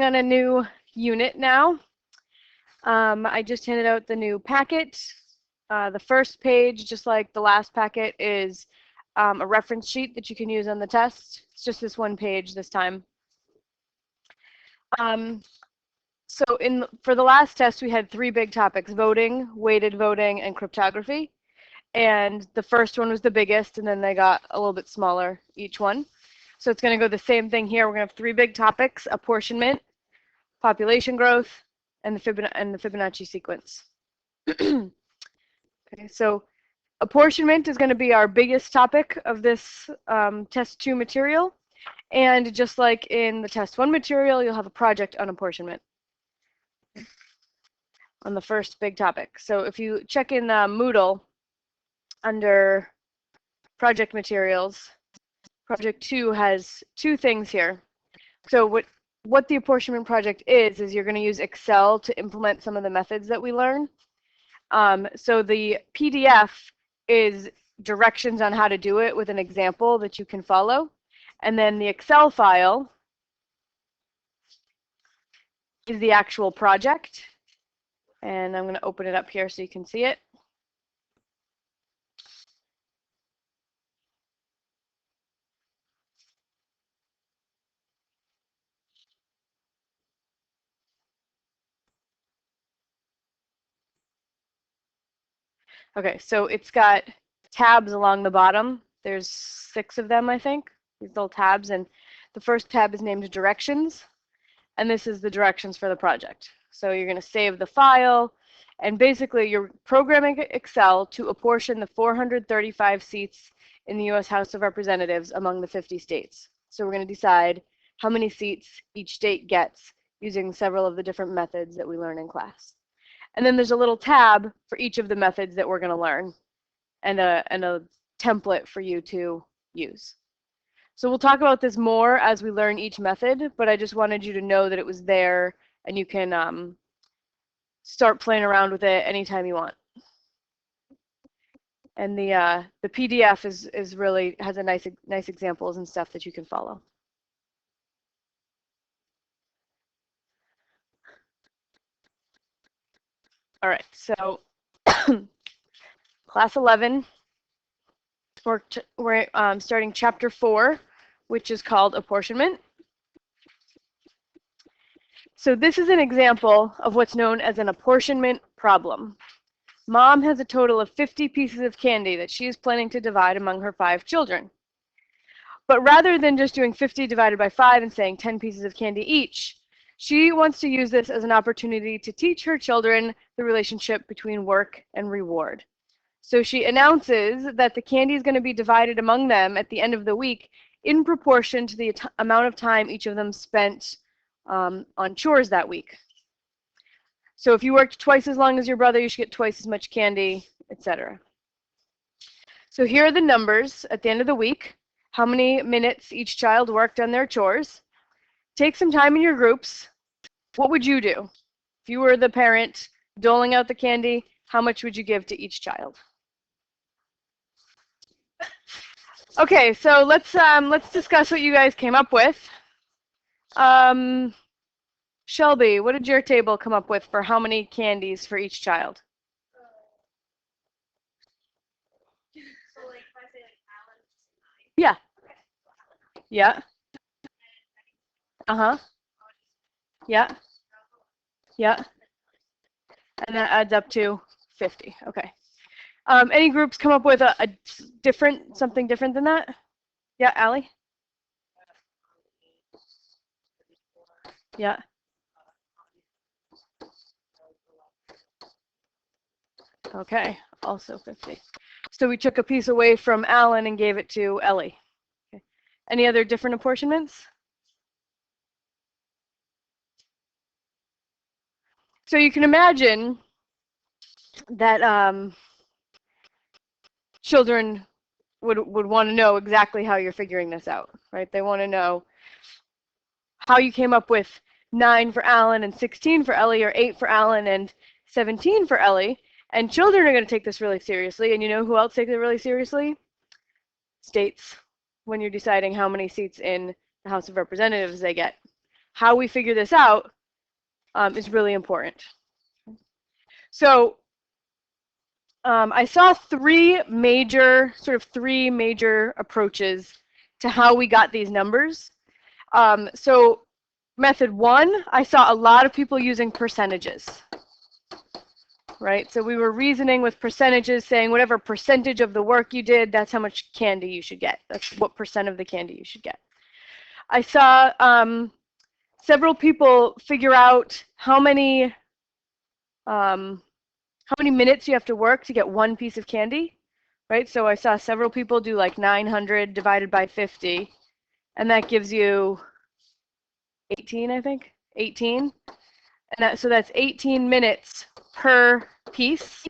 on a new unit now. I just handed out the new packet. The first page, just like the last packet, is a reference sheet that you can use on the test. It's just this one page this time. So for the last test, we had 3 big topics: voting, weighted voting, and cryptography. And the first one was the biggest, and then they got a little bit smaller, each one. So it's going to go the same thing here. We're going to have 3 big topics: apportionment, population growth, and the Fibonacci sequence. Okay, so apportionment is going to be our biggest topic of this test 2 material. And just like in the test 1 material, you'll have a project on apportionment on the first big topic. So if you check in Moodle under project materials, project 2 has 2 things here. So what the apportionment project is you're going to use Excel to implement some of the methods that we learn. So the PDF is directions on how to do it with an example that you can follow. And then the Excel file is the actual project. And I'm going to open it up here so you can see it. Okay, so it's got tabs along the bottom. There's 6 of them, I think, these little tabs. And the first tab is named Directions. And this is the directions for the project. So you're going to save the file. And basically, you're programming Excel to apportion the 435 seats in the U.S. House of Representatives among the 50 states. So we're going to decide how many seats each state gets using several of the different methods that we learn in class. And then there's a little tab for each of the methods that we're going to learn, and a template for you to use. So we'll talk about this more as we learn each method, but I just wanted you to know that it was there, and you can start playing around with it anytime you want. And the PDF is really has a nice examples and stuff that you can follow. All right, so class 11, we're starting chapter 4, which is called apportionment. So this is an example of what's known as an apportionment problem. Mom has a total of 50 pieces of candy that she is planning to divide among her 5 children. But rather than just doing 50 divided by 5 and saying 10 pieces of candy each, she wants to use this as an opportunity to teach her children the relationship between work and reward. So she announces that the candy is going to be divided among them at the end of the week in proportion to the amount of time each of them spent on chores that week. So if you worked twice as long as your brother, you should get twice as much candy, etc. So here are the numbers at the end of the week, how many minutes each child worked on their chores. Take some time in your groups. What would you do? If you were the parent doling out the candy, how much would you give to each child? Okay, so let's discuss what you guys came up with. Shelby, what did your table come up with for how many candies for each child? So like if I say like Alan, Yeah. Yeah. Uh-huh. Yeah. Yeah. And that adds up to 50. Okay. Any groups come up with something different than that? Yeah, Allie? Yeah. Okay, also 50. So we took a piece away from Alan and gave it to Ellie. Okay. Any other different apportionments? So you can imagine that children would want to know exactly how you're figuring this out, right? They want to know how you came up with 9 for Alan and 16 for Ellie, or 8 for Alan and 17 for Ellie. And children are going to take this really seriously. And you know who else takes it really seriously? States, when you're deciding how many seats in the House of Representatives they get. how we figure this out is really important. So I saw three major approaches to how we got these numbers. So method one, I saw a lot of people using percentages, right? So we were reasoning with percentages, saying whatever percentage of the work you did, that's how much candy you should get. That's what percent of the candy you should get. I saw several people figure out how many minutes you have to work to get one piece of candy, right? So I saw several people do like 900 divided by 50, and that gives you 18, I think, 18. And so that's 18 minutes per piece.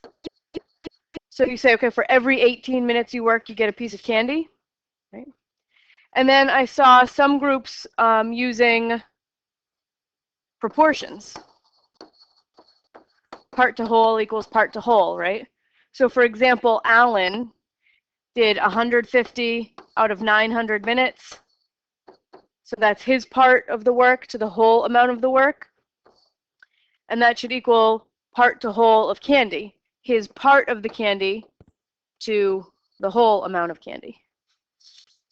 So you say, okay, for every 18 minutes you work, you get a piece of candy, right? And then I saw some groups using proportions. Part to whole equals part to whole, right? So for example, Alan did 150 out of 900 minutes. So that's his part of the work to the whole amount of the work. And that should equal part to whole of candy. His part of the candy to the whole amount of candy.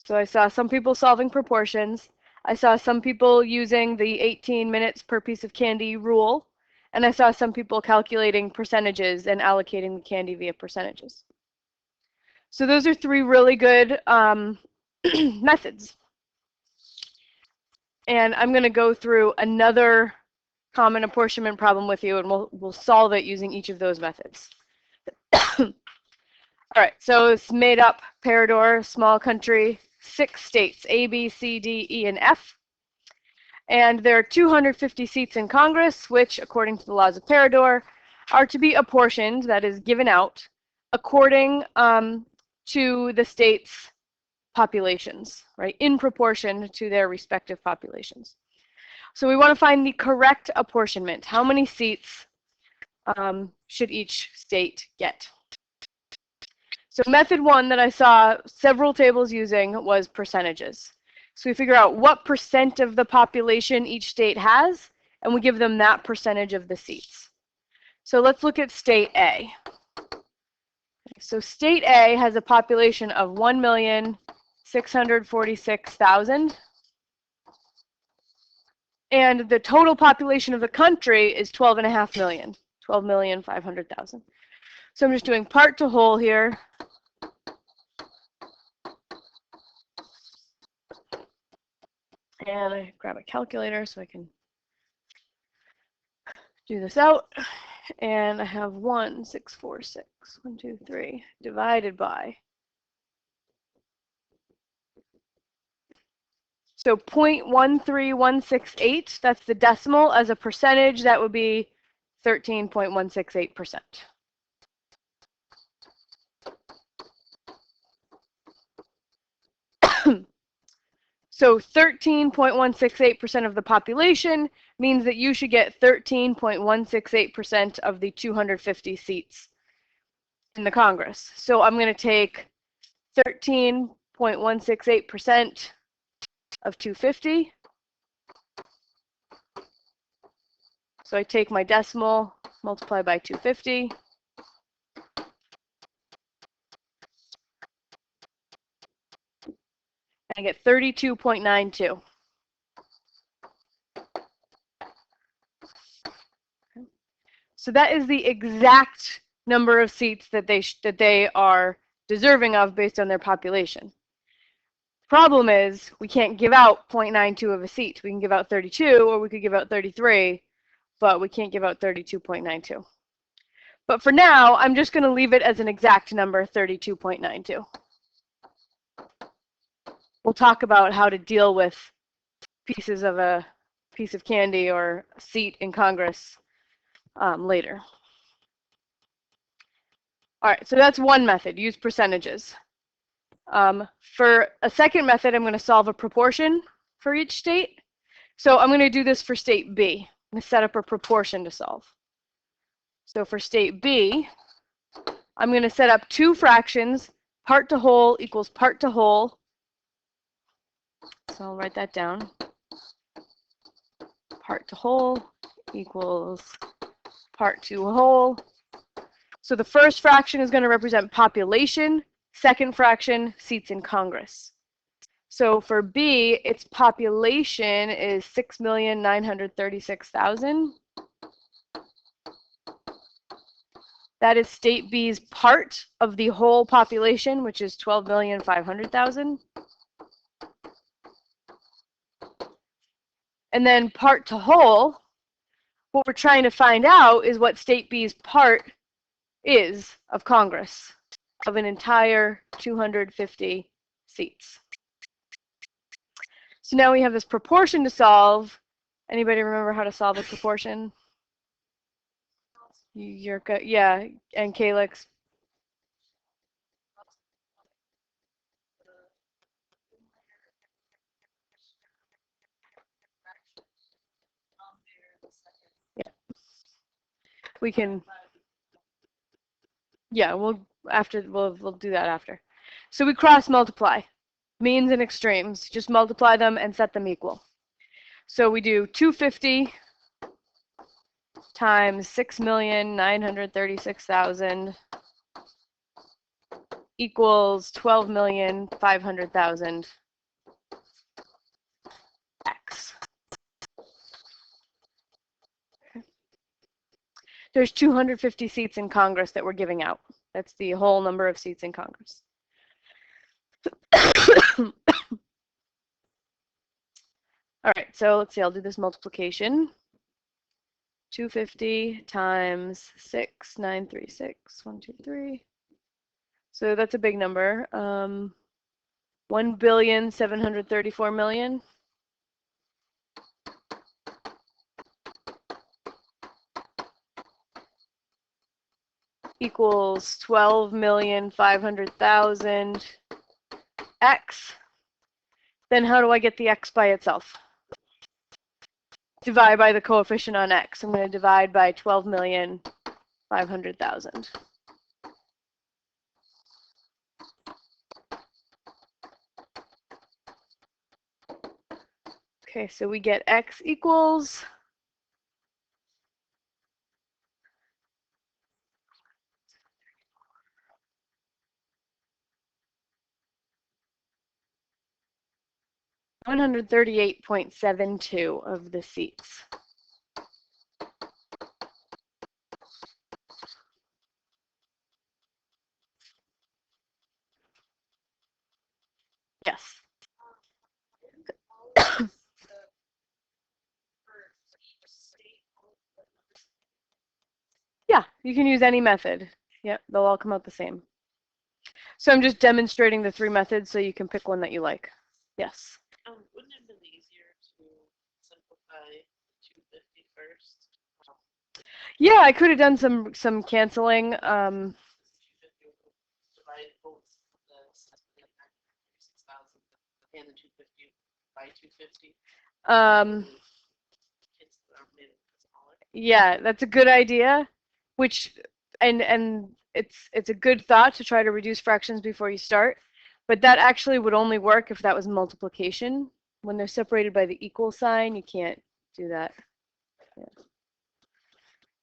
So I saw some people solving proportions. I saw some people using the 18 minutes per piece of candy rule. And I saw some people calculating percentages and allocating the candy via percentages. So those are three really good methods. And I'm going to go through another common apportionment problem with you, and we'll solve it using each of those methods. All right, so it's made up Parador, small country, 6 states, A, B, C, D, E, and F. And there are 250 seats in Congress, which, according to the laws of Parador, are to be apportioned, that is, given out, according to the state's populations, right, in proportion to their respective populations. So we want to find the correct apportionment. How many seats should each state get? So method one that I saw several tables using was percentages. So we figure out what percent of the population each state has, and we give them that percentage of the seats. So let's look at state A. So state A has a population of 1,646,000. And the total population of the country is 12.5 million, 12,500,000. So I'm just doing part to whole here. And I grab a calculator so I can do this out. And I have 1,646,123 divided by. So 0.13168, that's the decimal. As a percentage, that would be 13.168%. So 13.168% of the population means that you should get 13.168% of the 250 seats in the Congress. So I'm going to take 13.168% of 250. So I take my decimal, multiply by 250. I get 32.92. So that is the exact number of seats that they are deserving of based on their population. Problem is, we can't give out 0.92 of a seat. We can give out 32, or we could give out 33, but we can't give out 32.92. But for now, I'm just going to leave it as an exact number, 32.92. We'll talk about how to deal with pieces of a piece of candy or a seat in Congress later. All right, so that's one method, use percentages. For a second method, I'm going to solve a proportion for each state. So I'm going to do this for state B. I'm going to set up a proportion to solve. So for state B, I'm going to set up two fractions, part to whole equals part to whole. So I'll write that down. part to whole equals part to whole. So the first fraction is going to represent population, second fraction, seats in Congress. So for B, its population is 6,936,000. That is state B's part of the whole population, which is 12,500,000. And then part to whole, what we're trying to find out is what state B's part is of Congress, of an entire 250 seats. So now we have this proportion to solve. Anybody remember how to solve a proportion? Yurka, yeah, and Calyx. Yeah. We can, yeah, we'll do that after. So we cross multiply. Means and extremes. Just multiply them and set them equal. So we do 250 times 6,936,000 equals 12,500,000 x. There's 250 seats in Congress that we're giving out. That's the whole number of seats in Congress. All right, so let's see, I'll do this multiplication. 250 times 6,936, 1, 2, 3. So that's a big number. 1,734,000,000. Equals 12,500,000 x. Then how do I get the x by itself? Divide by the coefficient on x. I'm going to divide by 12,500,000. Okay, so we get x equals 138.72 of the seats. Yes. Yeah, you can use any method. Yep, they'll all come out the same. So I'm just demonstrating the three methods so you can pick one that you like. Yes. Wouldn't it have been easier to simplify 250 first? Yeah, I could have done some canceling. 250 divide both the 6,000 and the 250 by 250. It's made it smaller. Yeah, that's a good idea. Which and it's a good thought to try to reduce fractions before you start, but that actually would only work if that was multiplication. When they're separated by the equal sign, you can't do that.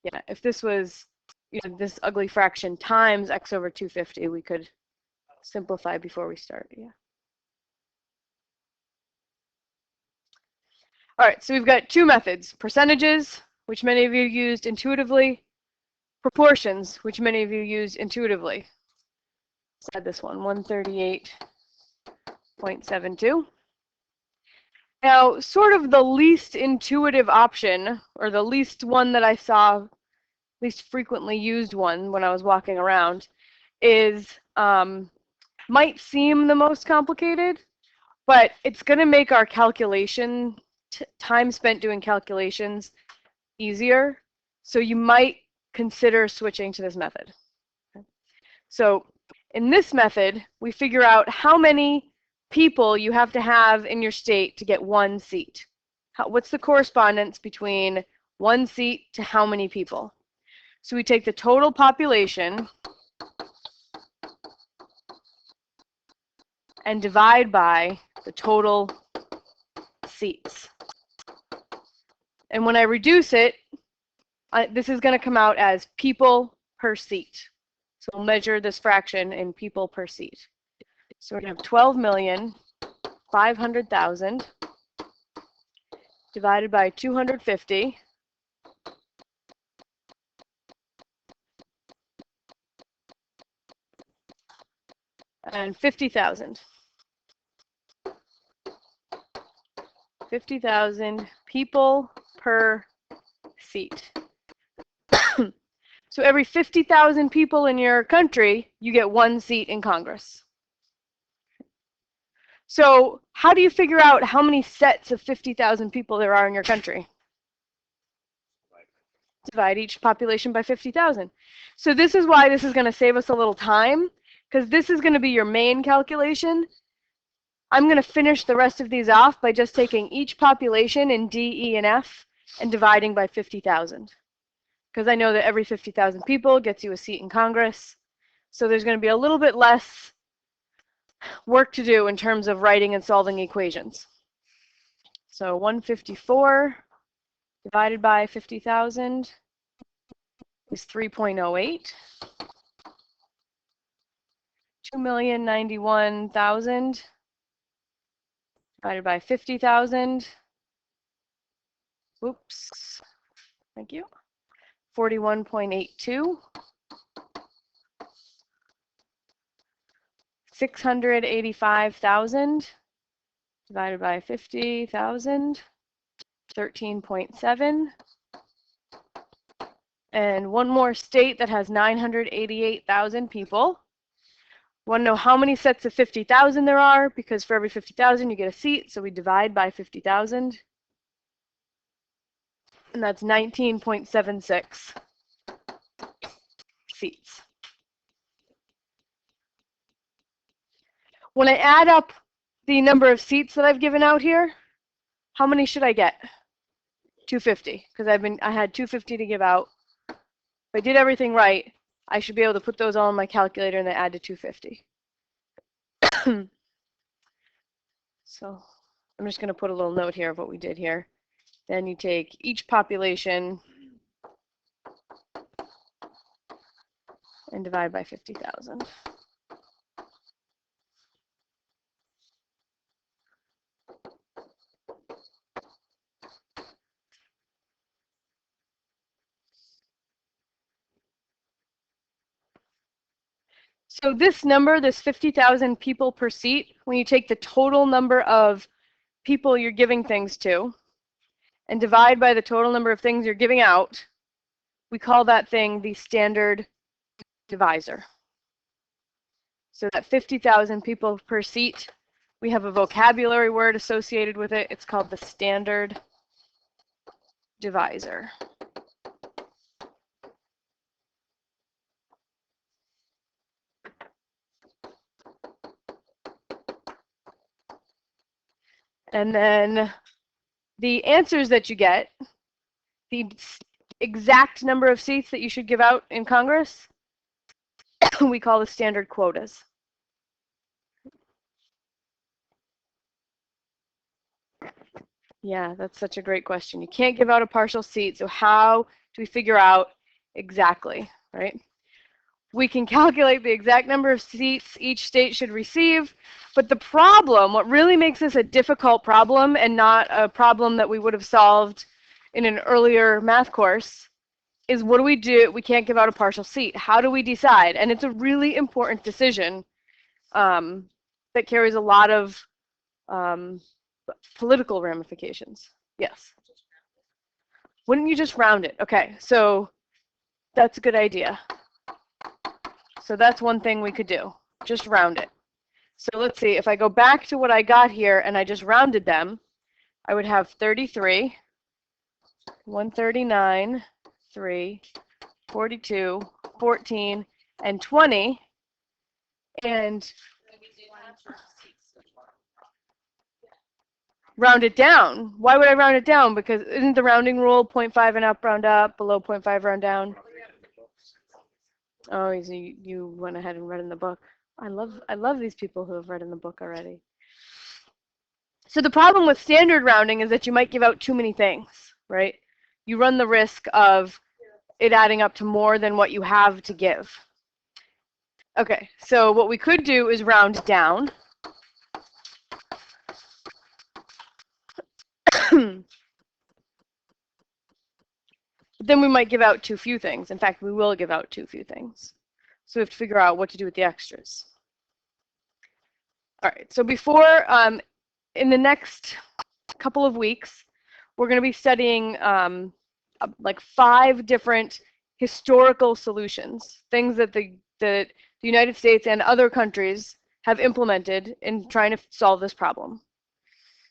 Yeah, if this was, you know, this ugly fraction times x over 250, we could simplify before we start. Yeah. All right, so we've got two methods: percentages, which many of you used intuitively, proportions, which many of you used intuitively. Let's add this one, 138.72. Now, sort of the least intuitive option, or the least one that I saw, least frequently used one when I was walking around, is might seem the most complicated, but it's going to make our calculation, time spent doing calculations, easier. So you might consider switching to this method. So in this method, we figure out how many people you have to have in your state to get one seat. What's the correspondence between one seat to how many people? So we take the total population and divide by the total seats. And when I reduce it, this is going to come out as people per seat. So we'll measure this fraction in people per seat. So we're going to have 12,500,000 divided by 250. And 50,000. 50,000 people per seat. So every 50,000 people in your country, you get one seat in Congress. So how do you figure out how many sets of 50,000 people there are in your country? Divide each population by 50,000. So this is why this is going to save us a little time, because this is going to be your main calculation. I'm going to finish the rest of these off by just taking each population in D, E, and F and dividing by 50,000. Because I know that every 50,000 people gets you a seat in Congress. So there's going to be a little bit less work to do in terms of writing and solving equations. So 154 divided by 50,000 is 3.08. 2,091,000 divided by 50,000. Whoops. Thank you. 41.82. 685,000 divided by 50,000. 13.7. And one more state that has 988,000 people. Want to know how many sets of 50,000 there are? Because for every 50,000 you get a seat, so we divide by 50,000. And that's 19.76 seats. When I add up the number of seats that I've given out here, how many should I get? 250, because I had 250 to give out. If I did everything right, I should be able to put those all in my calculator and then add to 250. So I'm just going to put a little note here of what we did here. Then you take each population and divide by 50,000. So this number, this 50,000 people per seat, when you take the total number of people you're giving things to and divide by the total number of things you're giving out, we call that thing the standard divisor. So that 50,000 people per seat, we have a vocabulary word associated with it. It's called the standard divisor. And then the answers that you get, the exact number of seats that you should give out in Congress, we call the standard quotas. Yeah, that's such a great question. You can't give out a partial seat, so how do we figure out exactly, right? We can calculate the exact number of seats each state should receive, but the problem, what really makes this a difficult problem and not a problem that we would have solved in an earlier math course, is what do? We can't give out a partial seat. How do we decide? And it's a really important decision that carries a lot of political ramifications. Yes? Wouldn't you just round it? Okay, so that's a good idea. So that's one thing we could do, just round it. So let's see, if I go back to what I got here and I just rounded them, I would have 33, 139, 3, 42, 14, and 20. And round it down. Why would I round it down? Because isn't the rounding rule 0.5 and up, round up, below 0.5, round down? Oh, so you went ahead and read in the book. I love these people who have read in the book already. So the problem with standard rounding is that you might give out too many things, right? You run the risk of it adding up to more than what you have to give. Okay, so what we could do is round down. Then we might give out too few things. In fact, we will give out too few things. So we have to figure out what to do with the extras. All right, so before, in the next couple of weeks, we're going to be studying like 5 different historical solutions, things that the United States and other countries have implemented in trying to solve this problem.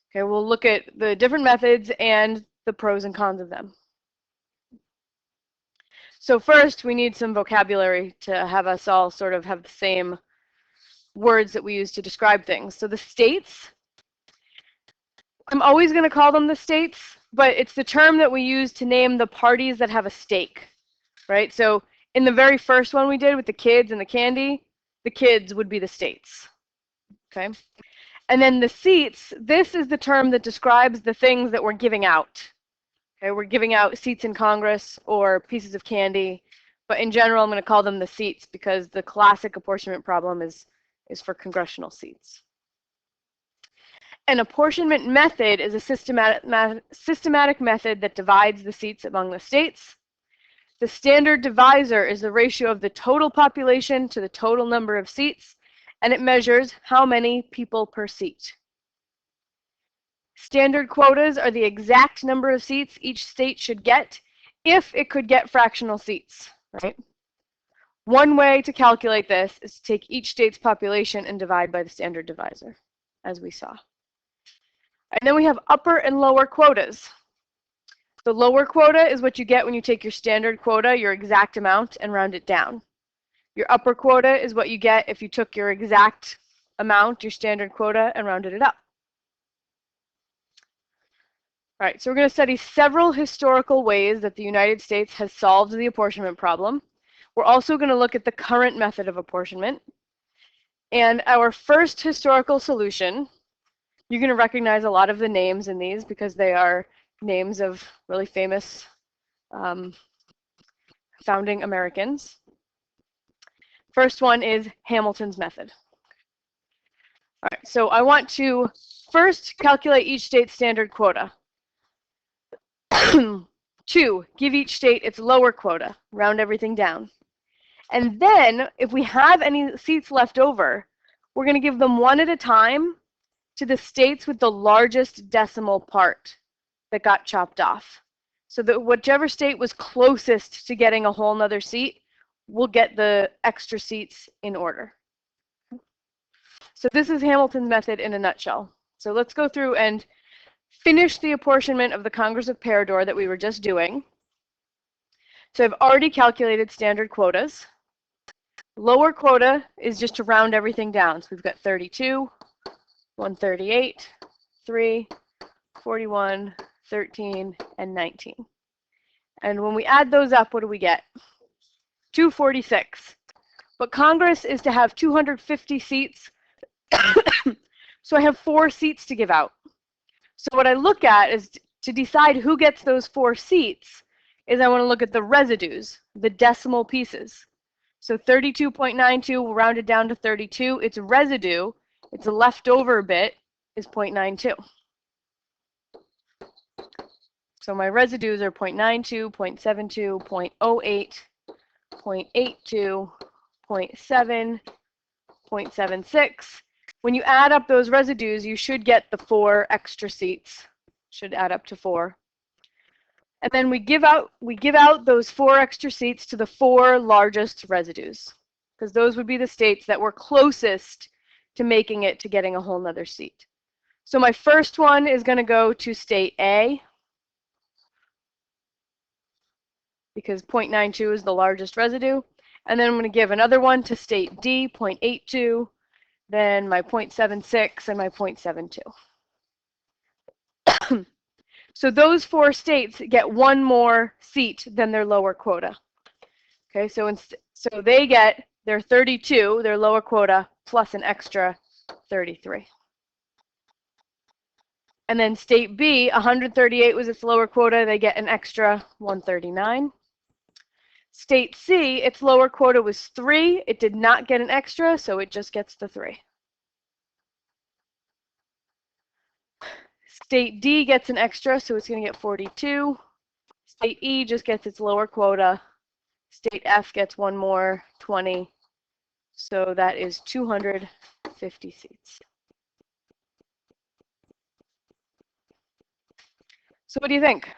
Okay, we'll look at the different methods and the pros and cons of them. So first, we need some vocabulary to have us all sort of have the same words that we use to describe things. So the states, I'm always going to call them the states, but it's the term that we use to name the parties that have a stake, right? So in the very first one we did with the kids and the candy, the kids would be the states, okay? And then the seats, this is the term that describes the things that we're giving out. Okay, we're giving out seats in Congress or pieces of candy, but in general, I'm going to call them the seats because the classic apportionment problem is for congressional seats. An apportionment method is a systematic method that divides the seats among the states. The standard divisor is the ratio of the total population to the total number of seats, and it measures how many people per seat. Standard quotas are the exact number of seats each state should get if it could get fractional seats, right? One way to calculate this is to take each state's population and divide by the standard divisor, as we saw. And then we have upper and lower quotas. The lower quota is what you get when you take your standard quota, your exact amount, and round it down. Your upper quota is what you get if you took your exact amount, your standard quota, and rounded it up. All right, so we're going to study several historical ways that the United States has solved the apportionment problem. We're also going to look at the current method of apportionment. And our first historical solution, you're going to recognize a lot of the names in these because they are names of really famous founding Americans. First one is Hamilton's method. All right, so I want to first calculate each state's standard quota. 2, give each state its lower quota, round everything down. And then, if we have any seats left over, we're going to give them one at a time to the states with the largest decimal part that got chopped off. So that whichever state was closest to getting a whole nother seat will get the extra seats in order. So this is Hamilton's method in a nutshell. So let's go through and finish the apportionment of the Congress of Parador that we were just doing. So I've already calculated standard quotas. Lower quota is just to round everything down. So we've got 32, 138, 3, 41, 13, and 19. And when we add those up, what do we get? 246. But Congress is to have 250 seats. So I have 4 seats to give out. So what I look at is to decide who gets those 4 seats is I want to look at the residues, the decimal pieces. So 32.92 rounded down to 32. Its residue, its leftover bit, is 0.92. So my residues are 0.92, 0.72, 0.08, 0.82, 0.7, 0.76. When you add up those residues, you should get the 4 extra seats. Should add up to 4. And then we give out those 4 extra seats to the 4 largest residues, because those would be the states that were closest to making it to getting a whole nother seat. So my first one is going to go to state A, because 0.92 is the largest residue. And then I'm going to give another one to state D, 0.82, then my 0.76, and my 0.72. So those 4 states get 1 more seat than their lower quota. Okay, so they get their 32, their lower quota, plus an extra 33. And then state B, 138 was its lower quota, they get an extra 139. State C, its lower quota was 3, it did not get an extra, so it just gets the 3. State D gets an extra, so it's going to get 42. State E just gets its lower quota. State F gets one more, 20. So that is 250 seats. So what do you think?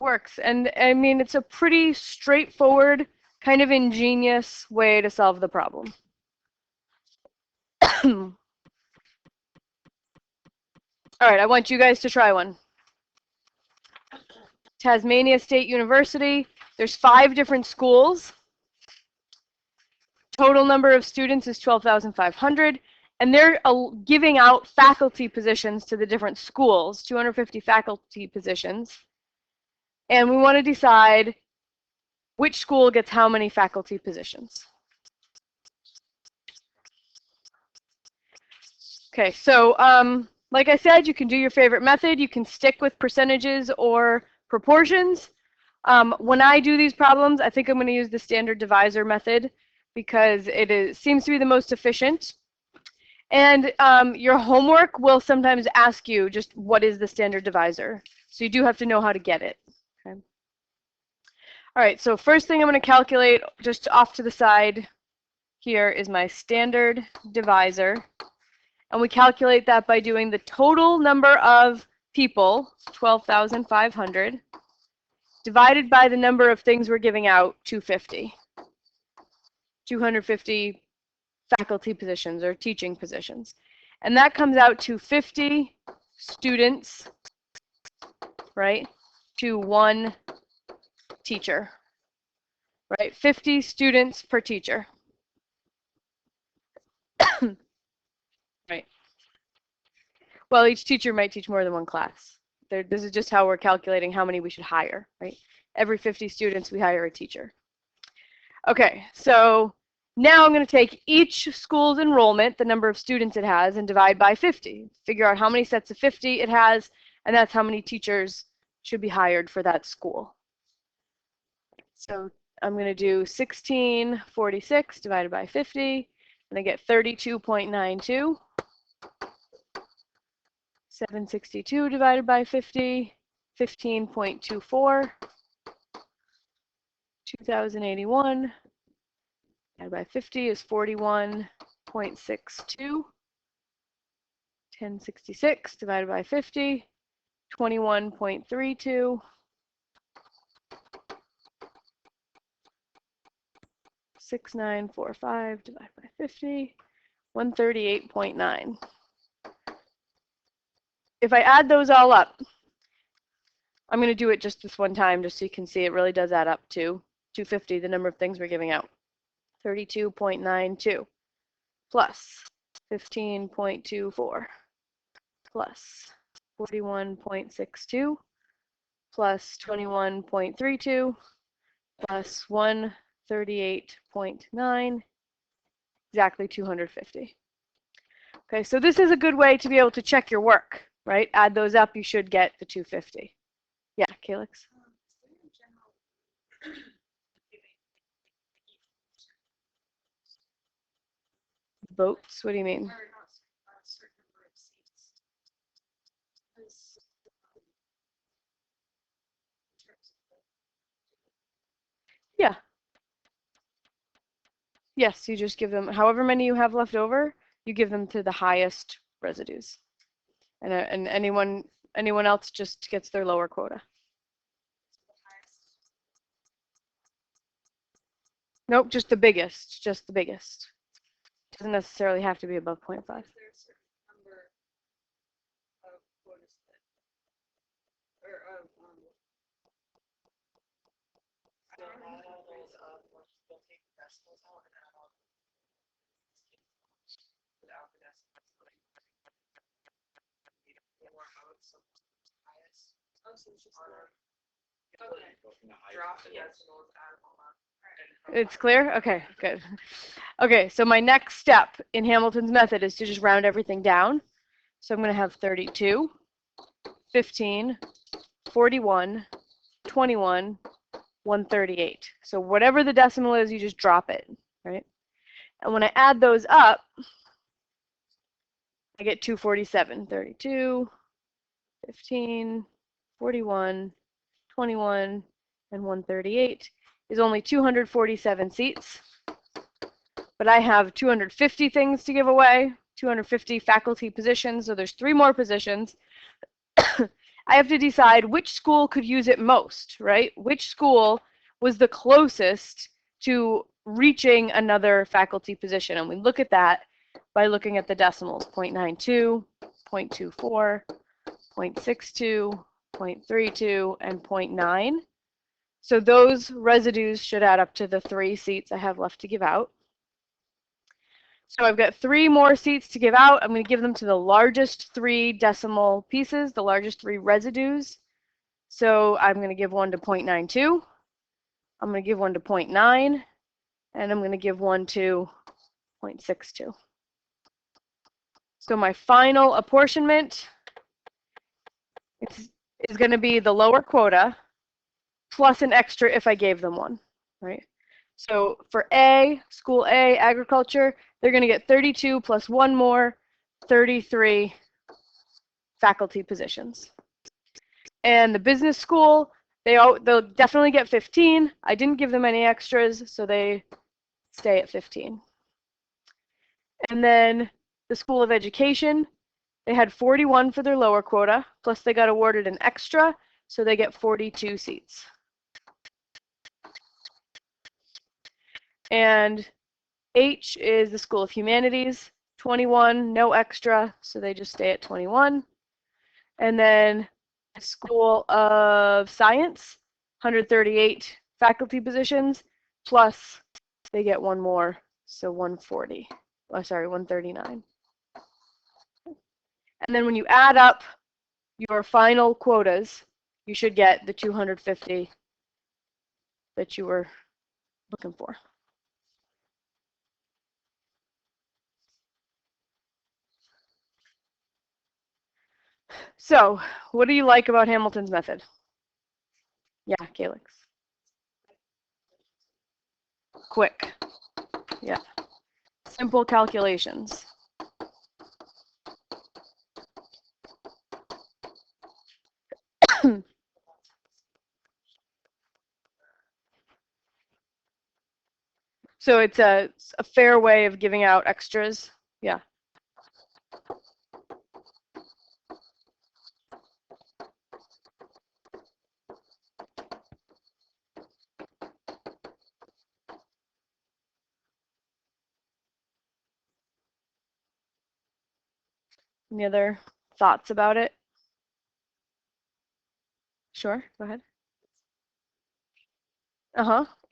Works. And I mean, it's a pretty straightforward, kind of ingenious way to solve the problem. All right, I want you guys to try one. Tasmania State University. There's 5 different schools. Total number of students is 12,500. And they're giving out faculty positions to the different schools, 250 faculty positions. And we want to decide which school gets how many faculty positions. Okay, so like I said, you can do your favorite method. You can stick with percentages or proportions. When I do these problems, I think I'm going to use the Standard Divisor method because it seems to be the most efficient. And your homework will sometimes ask you just what is the Standard Divisor. So you do have to know how to get it. Okay. All right, so first thing I'm going to calculate just off to the side here is my Standard Divisor. And we calculate that by doing the total number of people, 12,500, divided by the number of things we're giving out, 250. 250 faculty positions or teaching positions. And that comes out to 50 students, right, to 1 teacher, right? 50 students per teacher. Right. Well, each teacher might teach more than 1 class. This is just how we're calculating how many we should hire, right? Every 50 students, we hire a teacher. Okay, so now I'm going to take each school's enrollment, the number of students it has, and divide by 50. Figure out how many sets of 50 it has, and that's how many teachers should be hired for that school. So I'm going to do 1646 divided by 50, and I get 32.92. 762 divided by 50, 15.24. 2081 divided by 50 is 41.62. 1066 divided by 50, 21.32. 6945 divided by 50, 138.9. If I add those all up, I'm going to do it just this one time just so you can see it really does add up to 250, the number of things we're giving out. 32.92 plus 15.24 plus 41.62 plus 21.32 plus 138.9, exactly 250. Okay, so this is a good way to be able to check your work, right? Add those up, you should get the 250. Yeah, Calix? Votes? What do you mean? Yeah. Yes, you just give them, however many you have left over, you give them to the highest residues. And anyone else just gets their lower quota. Nope, just the biggest, just the biggest. Doesn't necessarily have to be above 0.5. Is there a certain number of quotas that, or of, I don't know, those they'll take the decimals out and add all without the decimals, like more votes, so highest. Oh, so it's just okay. Drop the decimals, add them all up. It's clear? Okay, good. Okay, so my next step in Hamilton's method is to just round everything down. So I'm going to have 32, 15, 41, 21, 138. So whatever the decimal is, you just drop it, right? And when I add those up, I get 247, 32, 15, 41, 21, and 138 is only 247 seats. But I have 250 things to give away, 250 faculty positions, so there's 3 more positions. I have to decide which school could use it most, right? Which school was the closest to reaching another faculty position? And we look at that by looking at the decimals, 0.92, 0.24, 0.62, 0.32, and 0.9. So those residues should add up to the 3 seats I have left to give out. So I've got 3 more seats to give out. I'm going to give them to the largest 3 decimal pieces, the largest 3 residues. So I'm going to give one to 0.92. I'm going to give one to 0.9. And I'm going to give one to 0.62. So my final apportionment is going to be the lower quota plus an extra if I gave them one, right? So for A, school A, agriculture, they're going to get 32 plus 1 more, 33 faculty positions. And the business school, they'll definitely get 15. I didn't give them any extras, so they stay at 15. And then the School of Education, they had 41 for their lower quota, plus they got awarded an extra, so they get 42 seats. And H is the School of Humanities, 21, no extra, so they just stay at 21. And then School of Science, 138 faculty positions, plus they get 1 more, so 140. Oh, sorry, 139. And then when you add up your final quotas, you should get the 250 that you were looking for. So, what do you like about Hamilton's method? Yeah, Calyx. Quick. Yeah. Simple calculations. So it's a fair way of giving out extras. Yeah. Any other thoughts about it? Sure, go ahead.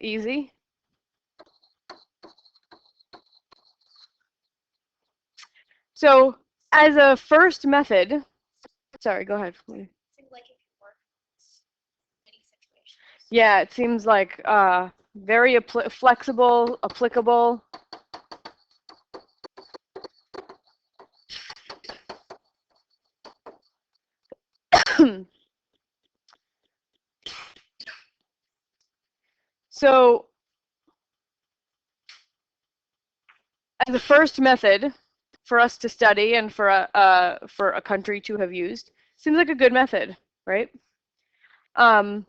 Easy. So as a first method, sorry, go ahead. Seems like it could work in many situations. Yeah, it seems like very flexible, applicable. So as a first method for us to study and for a country to have used, seems like a good method, right? You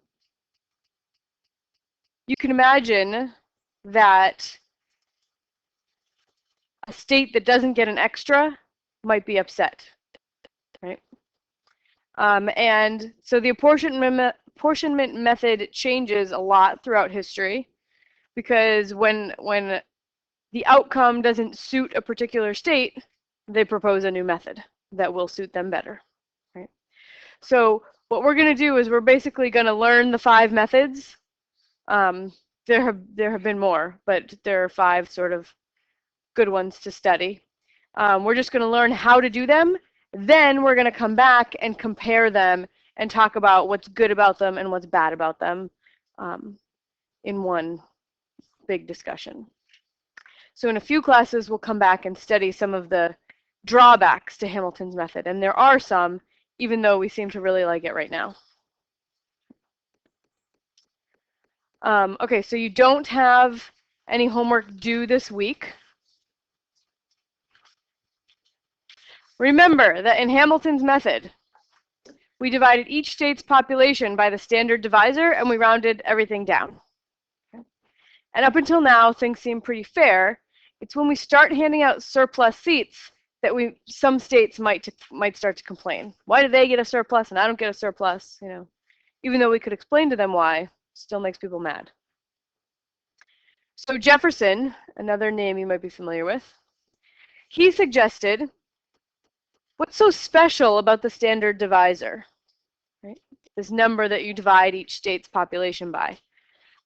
can imagine that a state that doesn't get an extra might be upset, right? And so the apportionment method changes a lot throughout history, because when the outcome doesn't suit a particular state, they propose a new method that will suit them better, right? So what we're going to do is we're basically going to learn the 5 methods. There have been more, but there are 5 sort of good ones to study. We're just going to learn how to do them. Then we're going to come back and compare them and talk about what's good about them and what's bad about them in one big discussion. So in a few classes, we'll come back and study some of the drawbacks to Hamilton's method, and there are some, even though we seem to really like it right now. Okay, so you don't have any homework due this week. Remember that in Hamilton's method, we divided each state's population by the standard divisor, and we rounded everything down. And up until now, things seem pretty fair. It's when we start handing out surplus seats that some states might start to complain. Why do they get a surplus and I don't get a surplus? You know, even though we could explain to them why, still makes people mad. So Jefferson, another name you might be familiar with, he suggested, what's so special about the standard divisor? Right? This number that you divide each state's population by.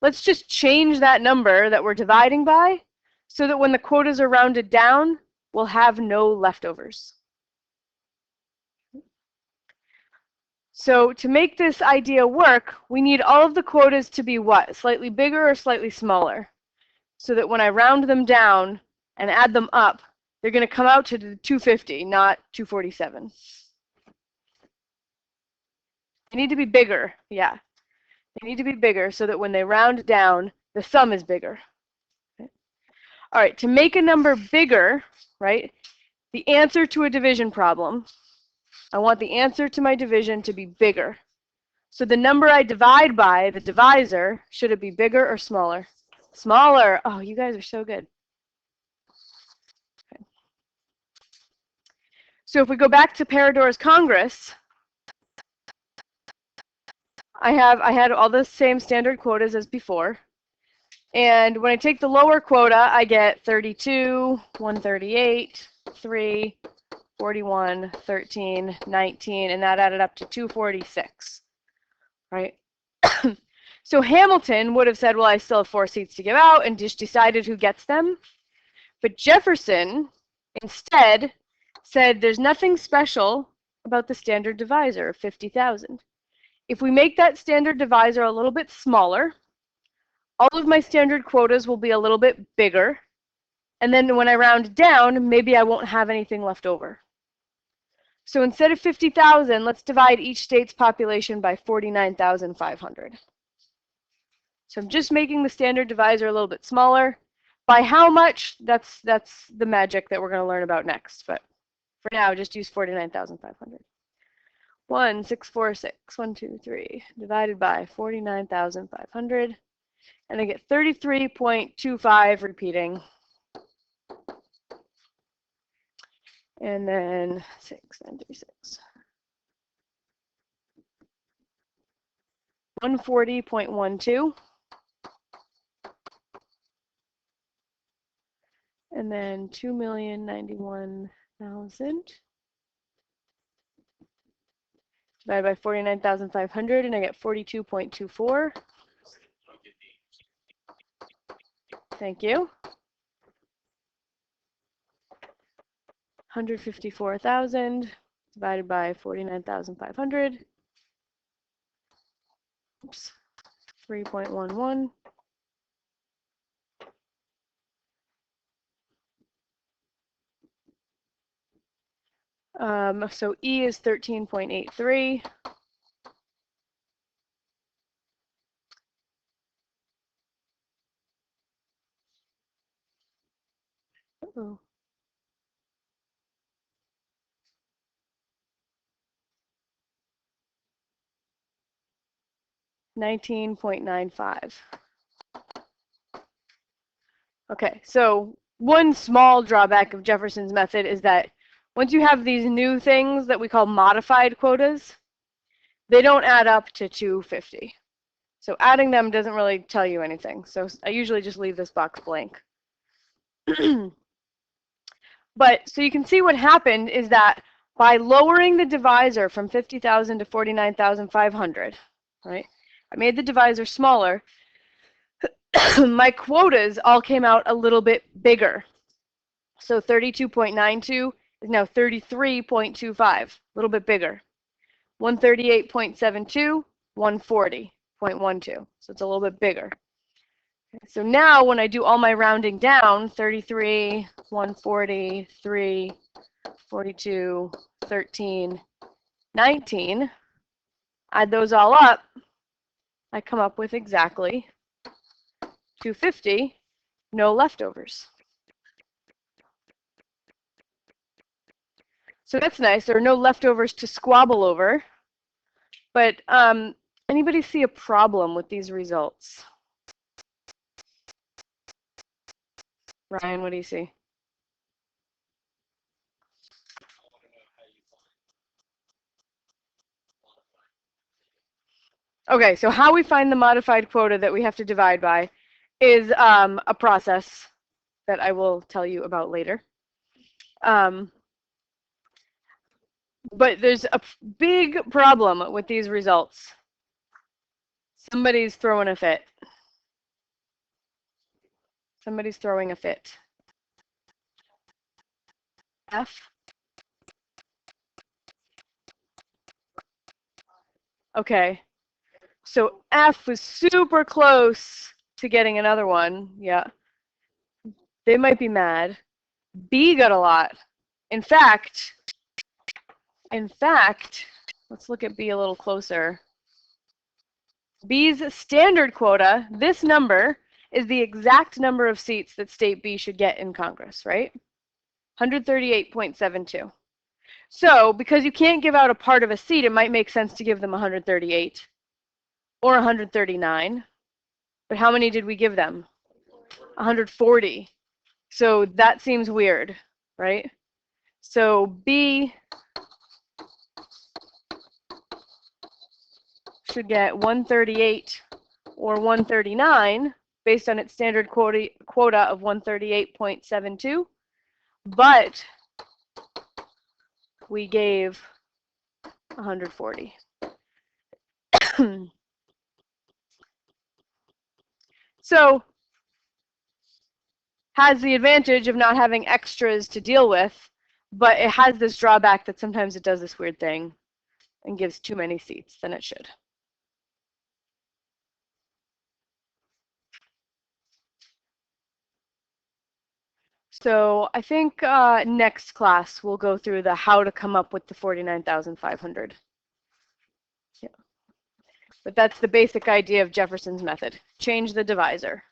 Let's just change that number that we're dividing by so that when the quotas are rounded down, we'll have no leftovers. So to make this idea work, we need all of the quotas to be what? Slightly bigger or slightly smaller? So that when I round them down and add them up, they're going to come out to 250, not 247. They need to be bigger, yeah. They need to be bigger so that when they round down, the sum is bigger. Okay. All right, to make a number bigger, right, the answer to a division problem, I want the answer to my division to be bigger. So the number I divide by, the divisor, should it be bigger or smaller? Smaller. Oh, you guys are so good. Okay. So if we go back to Parador's Congress, I had all the same standard quotas as before. And when I take the lower quota, I get 32, 138, 3, 41, 13, 19, and that added up to 246, right? So Hamilton would have said, well, I still have 4 seats to give out, and just decided who gets them. But Jefferson instead said there's nothing special about the standard divisor of 50,000. If we make that standard divisor a little bit smaller, all of my standard quotas will be a little bit bigger. And then when I round down, maybe I won't have anything left over. So instead of 50,000, let's divide each state's population by 49,500. So I'm just making the standard divisor a little bit smaller. By how much? That's the magic that we're going to learn about next. But for now, just use 49,500. 1,646, 1, 2, 3, divided by 49,500, and I get 33.25 repeating. And then 6,936. 140.12. And then 2,091,000. Divided by 49,500, and I get 42.24. Thank you. 154,000 divided by 49,500. Oops. 3.11. So E is 13.83. Uh-oh. $19.95. Okay, so one small drawback of Jefferson's method is that once you have these new things that we call modified quotas, they don't add up to 250. So adding them doesn't really tell you anything. So I usually just leave this box blank. But so you can see what happened is that by lowering the divisor from 50,000 to 49,500, right? I made the divisor smaller. My quotas all came out a little bit bigger. So 32.92 is now 33.25, a little bit bigger. 138.72, 140.12. So it's a little bit bigger. Okay, so now when I do all my rounding down, 33, 140, 3, 42, 13, 19. Add those all up, I come up with exactly 250, no leftovers. So that's nice. There are no leftovers to squabble over. But anybody see a problem with these results? Ryan, what do you see? Okay, so how we find the modified quota that we have to divide by is a process that I will tell you about later. But there's a big problem with these results. Somebody's throwing a fit. Somebody's throwing a fit. F. Okay. So F was super close to getting another one. Yeah. They might be mad. B got a lot. In fact, let's look at B a little closer. B's standard quota, this number, is the exact number of seats that state B should get in Congress, right? 138.72. So, because you can't give out a part of a seat, it might make sense to give them 138 or 139. But how many did we give them? 140. So that seems weird, right? So B should get 138 or 139 based on its standard quota of 138.72, but we gave 140. So has the advantage of not having extras to deal with, but it has this drawback that sometimes it does this weird thing and gives too many seats than it should. So I think next class we'll go through the how to come up with the 49,500. Yeah. But that's the basic idea of Jefferson's method. Change the divisor.